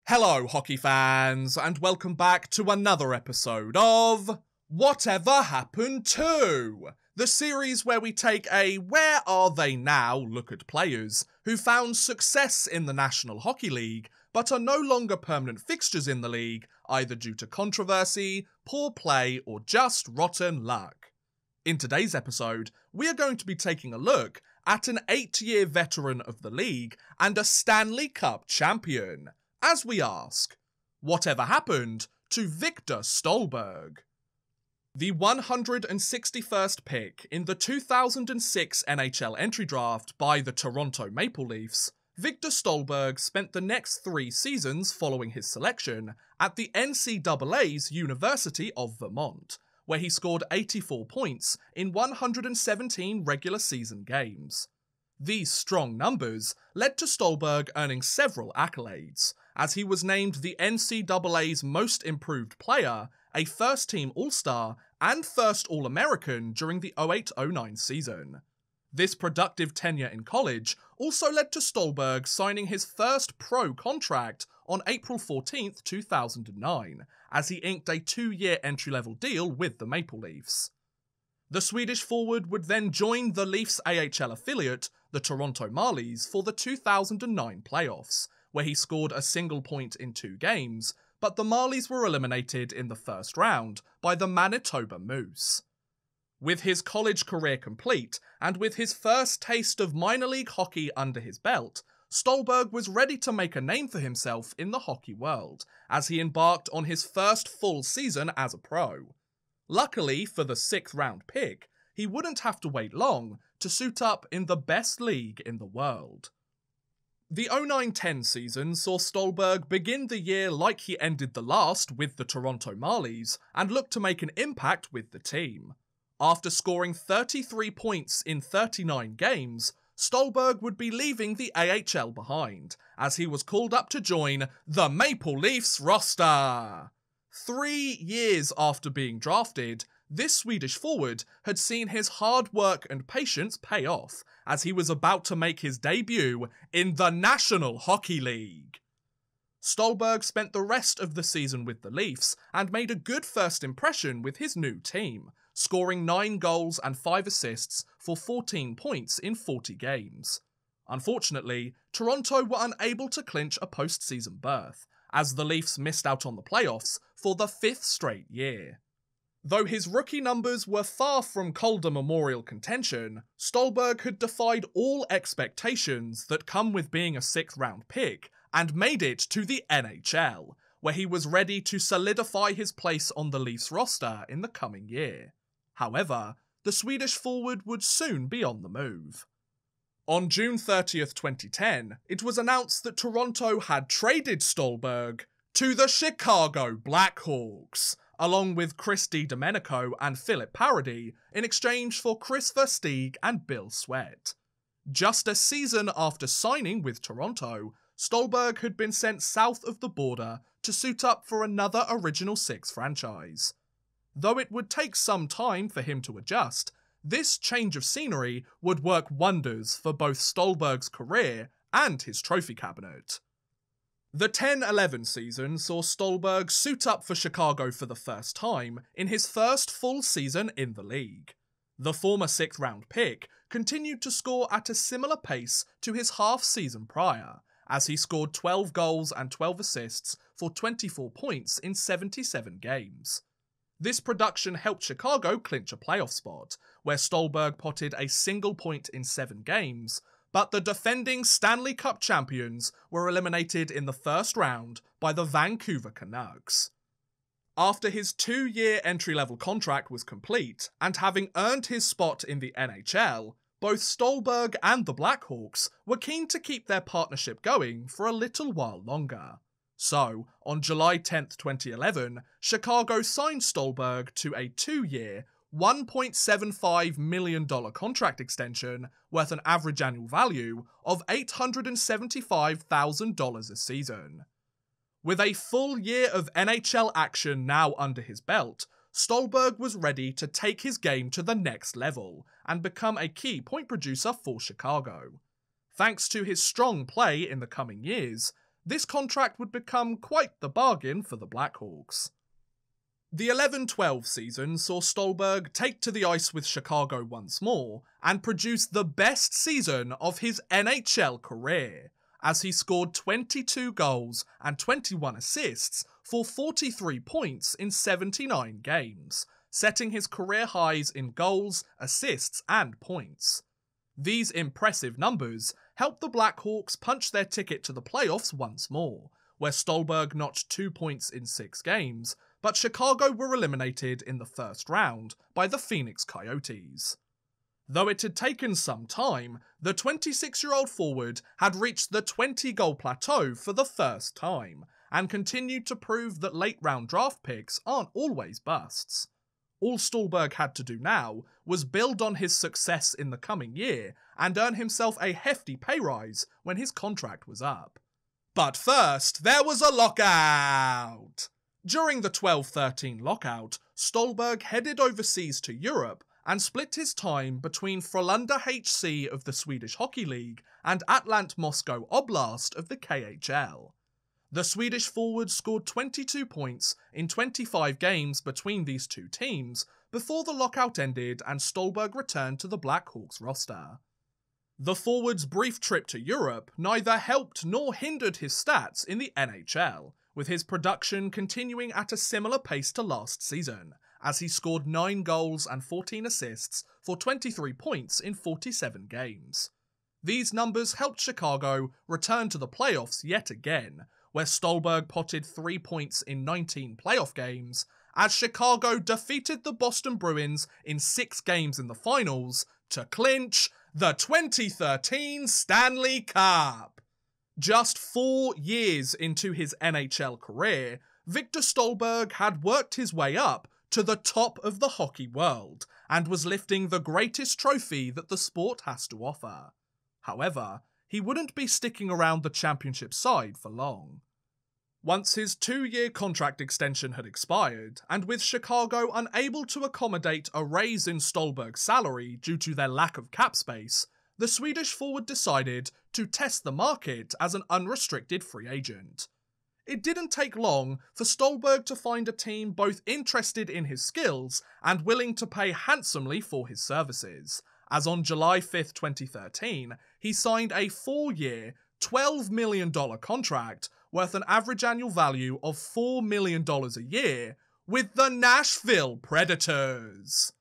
Hello, hockey fans, and welcome back to another episode of Whatever Happened To? The series where we take a where are they now look at players who found success in the National Hockey League but are no longer permanent fixtures in the league, either due to controversy, poor play, or just rotten luck. In today's episode, we are going to be taking a look at an 8-year veteran of the league and a Stanley Cup champion, as we ask, whatever happened to Viktor Stalberg? The 161st pick in the 2006 NHL entry draft by the Toronto Maple Leafs, Viktor Stalberg spent the next 3 seasons following his selection at the NCAA's University of Vermont, where he scored 84 points in 117 regular season games. These strong numbers led to Stalberg earning several accolades, as he was named the NCAA's Most Improved Player, a first-team All-Star, and first All-American during the 08-09 season. This productive tenure in college also led to Stalberg signing his first pro contract on April 14, 2009, as he inked a 2-year entry-level deal with the Maple Leafs. The Swedish Forward would then join the Leafs AHL affiliate, the Toronto Marlies, for the 2009 playoffs, where he scored a single point in 2 games, but the Marlies were eliminated in the first round by the Manitoba Moose. With his college career complete, and with his first taste of minor league hockey under his belt, Stalberg was ready to make a name for himself in the hockey world, as he embarked on his first full season as a pro. Luckily for the 6th round pick, he wouldn't have to wait long to suit up in the best league in the world. The 09-10 season saw Stalberg begin the year like he ended the last with the Toronto Marlies, and look to make an impact with the team. After scoring 33 points in 39 games, Stalberg would be leaving the AHL behind, as he was called up to join the Maple Leafs roster. 3 years after being drafted, this Swedish forward had seen his hard work and patience pay off, as he was about to make his debut in the National Hockey League. Stalberg spent the rest of the season with the Leafs and made a good first impression with his new team, scoring 9 goals and 5 assists for 14 points in 40 games. Unfortunately, Toronto were unable to clinch a postseason berth, as the Leafs missed out on the playoffs for the 5th straight year. Though his rookie numbers were far from Calder Memorial contention, Stalberg had defied all expectations that come with being a 6th round pick and made it to the NHL, where he was ready to solidify his place on the Leafs roster in the coming year. However, the Swedish forward would soon be on the move. On June 30th, 2010, it was announced that Toronto had traded Stalberg to the Chicago Blackhawks, along with Chris DiDomenico and Philip Parody, in exchange for Chris Versteeg and Bill Sweat. Just a season after signing with Toronto, Stalberg had been sent south of the border to suit up for another Original Six franchise. Though it would take some time for him to adjust, this change of scenery would work wonders for both Stalberg's career and his trophy cabinet. The 10-11 season saw Stalberg suit up for Chicago for the first time in his first full season in the league. The former 6th round pick continued to score at a similar pace to his half-season prior, as he scored 12 goals and 12 assists for 24 points in 77 games. This production helped Chicago clinch a playoff spot, where Stalberg potted a single point in 7 games, but the defending Stanley Cup champions were eliminated in the first round by the Vancouver Canucks. After his 2-year entry-level contract was complete, and having earned his spot in the NHL, both Stalberg and the Blackhawks were keen to keep their partnership going for a little while longer. So, on July 10th, 2011, Chicago signed Stalberg to a 2-year, $1.75 million contract extension worth an average annual value of $875,000 a season. With a full year of NHL action now under his belt, Stalberg was ready to take his game to the next level and become a key point producer for Chicago. Thanks to his strong play in the coming years, this contract would become quite the bargain for the Blackhawks. The 11-12 season saw Stalberg take to the ice with Chicago once more and produce the best season of his NHL career, as he scored 22 goals and 21 assists for 43 points in 79 games, setting his career highs in goals, assists and points. These impressive numbers helped the Blackhawks punch their ticket to the playoffs once more, where Stalberg notched 2 points in 6 games, but Chicago were eliminated in the first round by the Phoenix Coyotes. Though it had taken some time, the 26-year-old forward had reached the 20-goal plateau for the first time, and continued to prove that late-round draft picks aren't always busts. All Stalberg had to do now was build on his success in the coming year and earn himself a hefty pay rise when his contract was up. But first, there was a lockout! During the 12-13 lockout, Stalberg headed overseas to Europe and split his time between Frölunda HC of the Swedish Hockey League and Atlant Moscow Oblast of the KHL. The Swedish forward scored 22 points in 25 games between these two teams before the lockout ended and Stalberg returned to the Blackhawks roster. The forward's brief trip to Europe neither helped nor hindered his stats in the NHL, with his production continuing at a similar pace to last season, as he scored 9 goals and 14 assists for 23 points in 47 games. These numbers helped Chicago return to the playoffs yet again, where Stalberg potted 3 points in 19 playoff games, as Chicago defeated the Boston Bruins in 6 games in the finals to clinch the 2013 Stanley Cup. Just 4 years into his NHL career, Viktor Stalberg had worked his way up to the top of the hockey world and was lifting the greatest trophy that the sport has to offer. However, he wouldn't be sticking around the championship side for long. Once his 2-year contract extension had expired, and with Chicago unable to accommodate a raise in Stalberg's salary due to their lack of cap space, the Swedish forward decided to test the market as an unrestricted free agent. It didn't take long for Stalberg to find a team both interested in his skills and willing to pay handsomely for his services, as on July 5th, 2013, he signed a 4-year, $12 million contract worth an average annual value of $4 million a year with the Nashville Predators.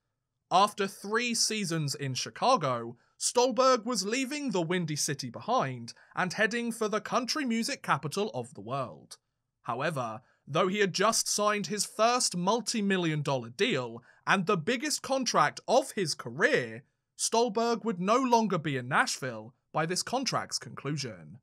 After 3 seasons in Chicago, Stalberg was leaving the Windy City behind and heading for the country music capital of the world. However, though he had just signed his first multi-million-dollar deal and the biggest contract of his career, Stalberg would no longer be in Nashville by this contract's conclusion.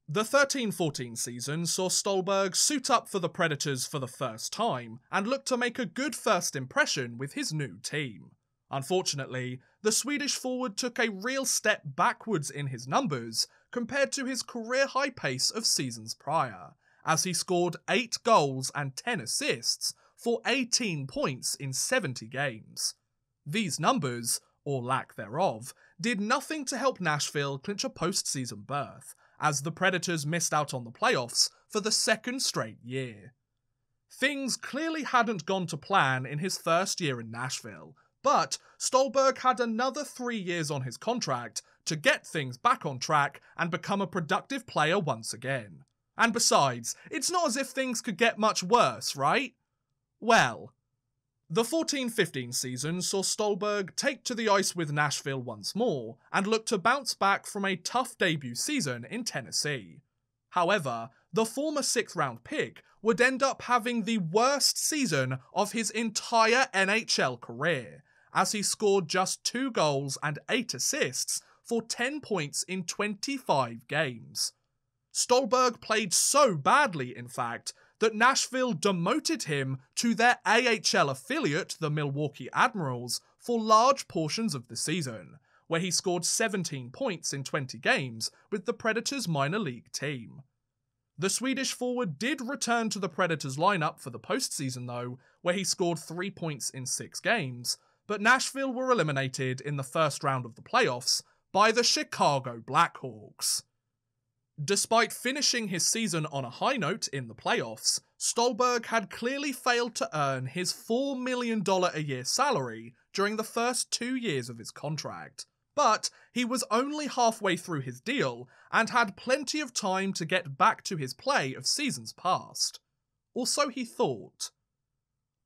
The 13-14 season saw Stalberg suit up for the Predators for the first time and look to make a good first impression with his new team. Unfortunately, the Swedish forward took a real step backwards in his numbers compared to his career-high pace of seasons prior, as he scored 8 goals and 10 assists for 18 points in 70 games. These numbers, or lack thereof, did nothing to help Nashville clinch a postseason berth, as the Predators missed out on the playoffs for the 2nd straight year. Things clearly hadn't gone to plan in his first year in Nashville, but Stalberg had another 3 years on his contract to get things back on track and become a productive player once again. And besides, it's not as if things could get much worse, right? Well, the 14-15 season saw Stalberg take to the ice with Nashville once more and look to bounce back from a tough debut season in Tennessee. However, the former 6th-round pick would end up having the worst season of his entire NHL career, as he scored just 2 goals and 8 assists for 10 points in 25 games. Stalberg played so badly, in fact, that Nashville demoted him to their AHL affiliate, the Milwaukee Admirals, for large portions of the season, where he scored 17 points in 20 games with the Predators' minor league team. The Swedish forward did return to the Predators lineup for the postseason though, where he scored 3 points in 6 games, but Nashville were eliminated in the first round of the playoffs by the Chicago Blackhawks. Despite finishing his season on a high note in the playoffs, Stalberg had clearly failed to earn his $4 million a year salary during the first 2 years of his contract. But he was only halfway through his deal and had plenty of time to get back to his play of seasons past. Or so he thought.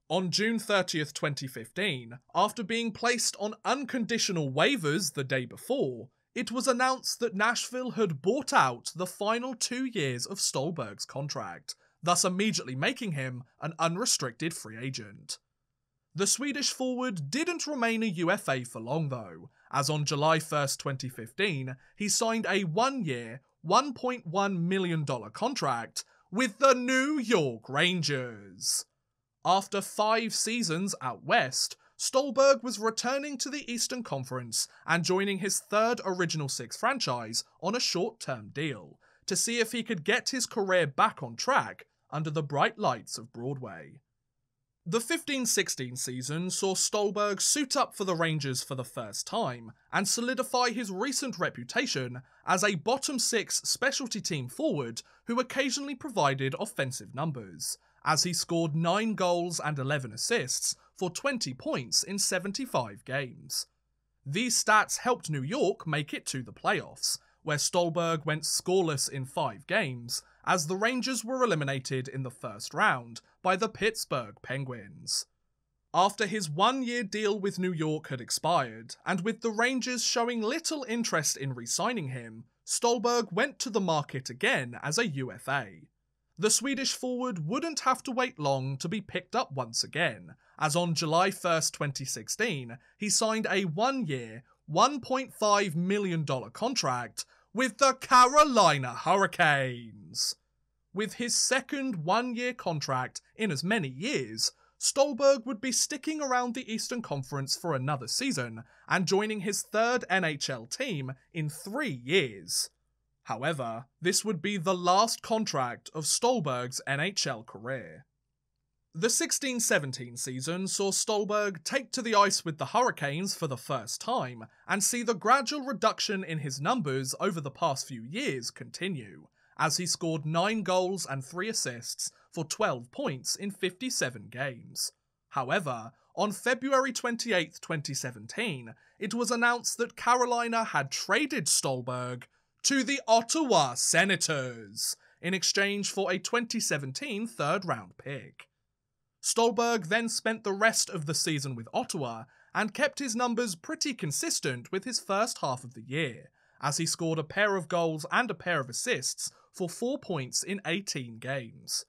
On June 30th, 2015, after being placed on unconditional waivers the day before, it was announced that Nashville had bought out the final 2 years of Stalberg's contract, thus immediately making him an unrestricted free agent. The Swedish forward didn't remain a UFA for long though, as on July 1st, 2015, he signed a 1-year, $1.1 million contract with the New York Rangers. After 5 seasons out west, Stalberg was returning to the Eastern Conference and joining his third Original Six franchise on a short-term deal, to see if he could get his career back on track under the bright lights of Broadway. The 15-16 season saw Stalberg suit up for the Rangers for the first time and solidify his recent reputation as a bottom-six specialty team forward who occasionally provided offensive numbers, as he scored 9 goals and 11 assists for 20 points in 75 games. These stats helped New York make it to the playoffs, where Stalberg went scoreless in 5 games, as the Rangers were eliminated in the first round by the Pittsburgh Penguins. After his 1-year deal with New York had expired, and with the Rangers showing little interest in re-signing him, Stalberg went to the market again as a UFA. The Swedish forward wouldn't have to wait long to be picked up once again, as on July 1st, 2016, he signed a 1-year, $1.5 million contract with the Carolina Hurricanes. With his second 1-year contract in as many years, Stalberg would be sticking around the Eastern Conference for another season and joining his third NHL team in 3 years. However, this would be the last contract of Stalberg's NHL career. The 16-17 season saw Stalberg take to the ice with the Hurricanes for the first time and see the gradual reduction in his numbers over the past few years continue, as he scored 9 goals and 3 assists for 12 points in 57 games. However, on February 28, 2017, it was announced that Carolina had traded Stalberg to the Ottawa Senators in exchange for a 2017 third-round pick. Stalberg then spent the rest of the season with Ottawa and kept his numbers pretty consistent with his first half of the year, as he scored a pair of goals and a pair of assists for 4 points in 18 games.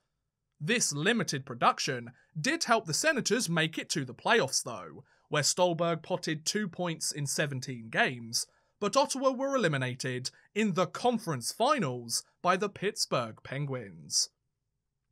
This limited production did help the Senators make it to the playoffs though, where Stalberg potted 2 points in 17 games, but Ottawa were eliminated in the conference finals by the Pittsburgh Penguins.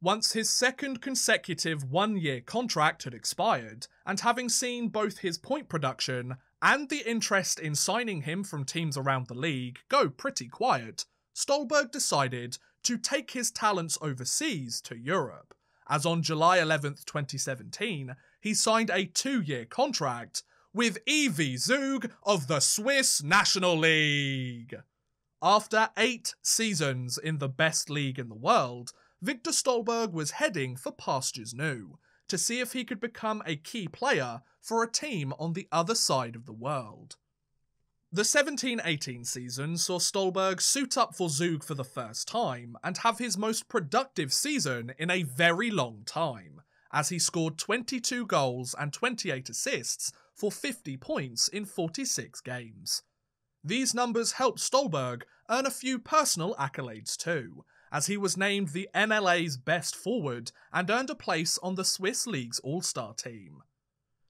Once his second consecutive 1-year contract had expired, and having seen both his point production and the interest in signing him from teams around the league go pretty quiet, Stalberg decided to take his talents overseas to Europe, as on July 11th, 2017, he signed a 2-year contract with EV Zug of the Swiss National League. After 8 seasons in the best league in the world, Viktor Stalberg was heading for pastures new, to see if he could become a key player for a team on the other side of the world. The 17-18 season saw Stalberg suit up for Zug for the first time and have his most productive season in a very long time, as he scored 22 goals and 28 assists for 50 points in 46 games. These numbers helped Stalberg earn a few personal accolades too, as he was named the NLA's best forward and earned a place on the Swiss League's All-Star team.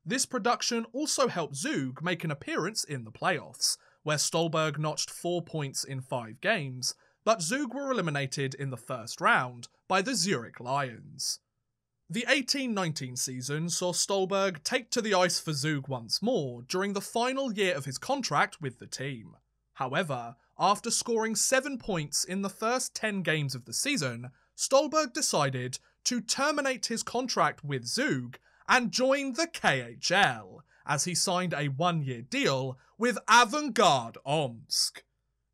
This production also helped Zug make an appearance in the playoffs, where Stalberg notched 4 points in 5 games, but Zug were eliminated in the first round by the Zurich Lions. The 18-19 season saw Stalberg take to the ice for Zug once more during the final year of his contract with the team. However, after scoring 7 points in the first 10 games of the season, Stalberg decided to terminate his contract with Zug and join the KHL, as he signed a 1-year deal with Avangard Omsk.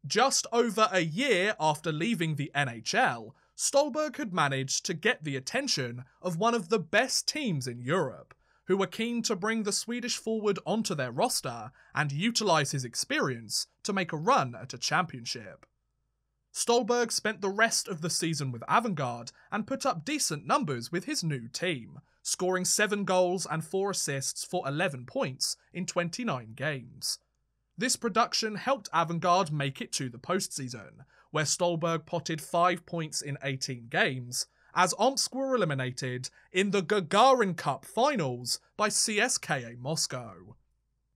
Just over a year after leaving the NHL, Stalberg had managed to get the attention of one of the best teams in Europe, who were keen to bring the Swedish forward onto their roster and utilise his experience to make a run at a championship. Stalberg spent the rest of the season with Avangard and put up decent numbers with his new team, scoring 7 goals and 4 assists for 11 points in 29 games. This production helped Avangard make it to the postseason, where Stalberg potted 5 points in 18 games, as Omsk were eliminated in the Gagarin Cup finals by CSKA Moscow.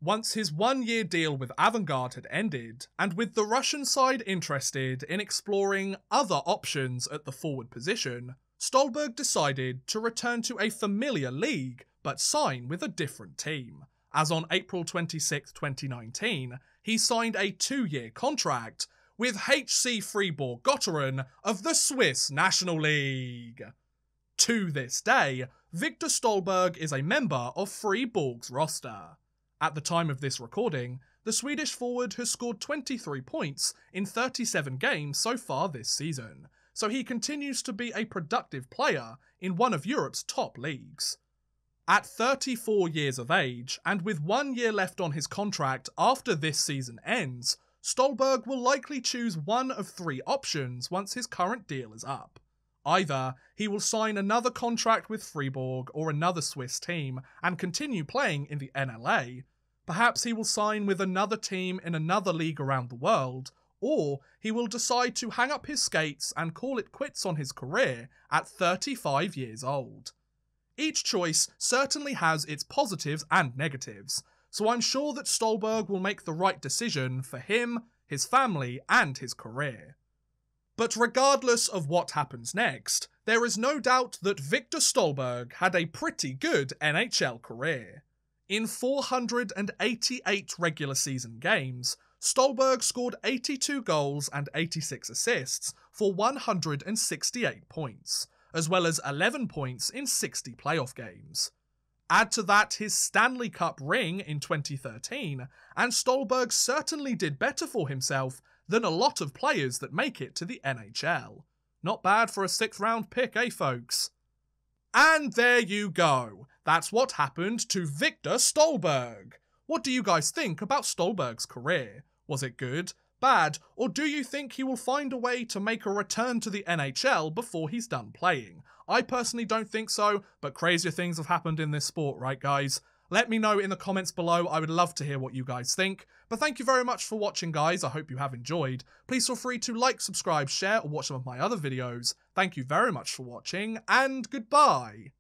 Once his one-year deal with Avangard had ended, and with the Russian side interested in exploring other options at the forward position, Stalberg decided to return to a familiar league but sign with a different team, as on April 26, 2019, he signed a 2-year contract with HC Fribourg Gotteron of the Swiss National League. To this day, Viktor Stalberg is a member of Fribourg's roster. At the time of this recording, the Swedish forward has scored 23 points in 37 games so far this season, so he continues to be a productive player in one of Europe's top leagues. At 34 years of age, and with 1 year left on his contract after this season ends, Stalberg will likely choose one of 3 options once his current deal is up. Either he will sign another contract with Fribourg or another Swiss team and continue playing in the NLA, perhaps he will sign with another team in another league around the world, or he will decide to hang up his skates and call it quits on his career at 35 years old. Each choice certainly has its positives and negatives, so I'm sure that Stalberg will make the right decision for him, his family, and his career. But regardless of what happens next, there is no doubt that Viktor Stalberg had a pretty good NHL career. In 488 regular season games, Stalberg scored 82 goals and 86 assists for 168 points, as well as 11 points in 60 playoff games. Add to that his Stanley Cup ring in 2013, and Stalberg certainly did better for himself than a lot of players that make it to the NHL. Not bad for a 6th round pick, eh folks? And there you go. That's what happened to Viktor Stalberg. What do you guys think about Stalberg's career? Was it good, bad, or do you think he will find a way to make a return to the NHL before he's done playing? I personally don't think so, but crazier things have happened in this sport, right guys? Let me know in the comments below, I would love to hear what you guys think. But thank you very much for watching guys, I hope you have enjoyed. Please feel free to like, subscribe, share, or watch some of my other videos. Thank you very much for watching, and goodbye!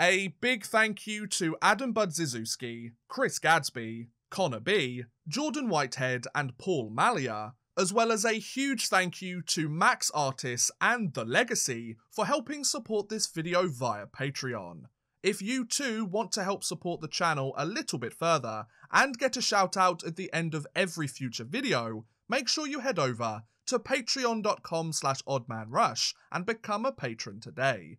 A big thank you to Adam Budziszewski, Chris Gadsby, Connor B, Jordan Whitehead, and Paul Malia, as well as a huge thank you to Max Artis and The Legacy for helping support this video via Patreon. If you too want to help support the channel a little bit further and get a shout out at the end of every future video, make sure you head over to patreon.com/oddmanrush and become a patron today.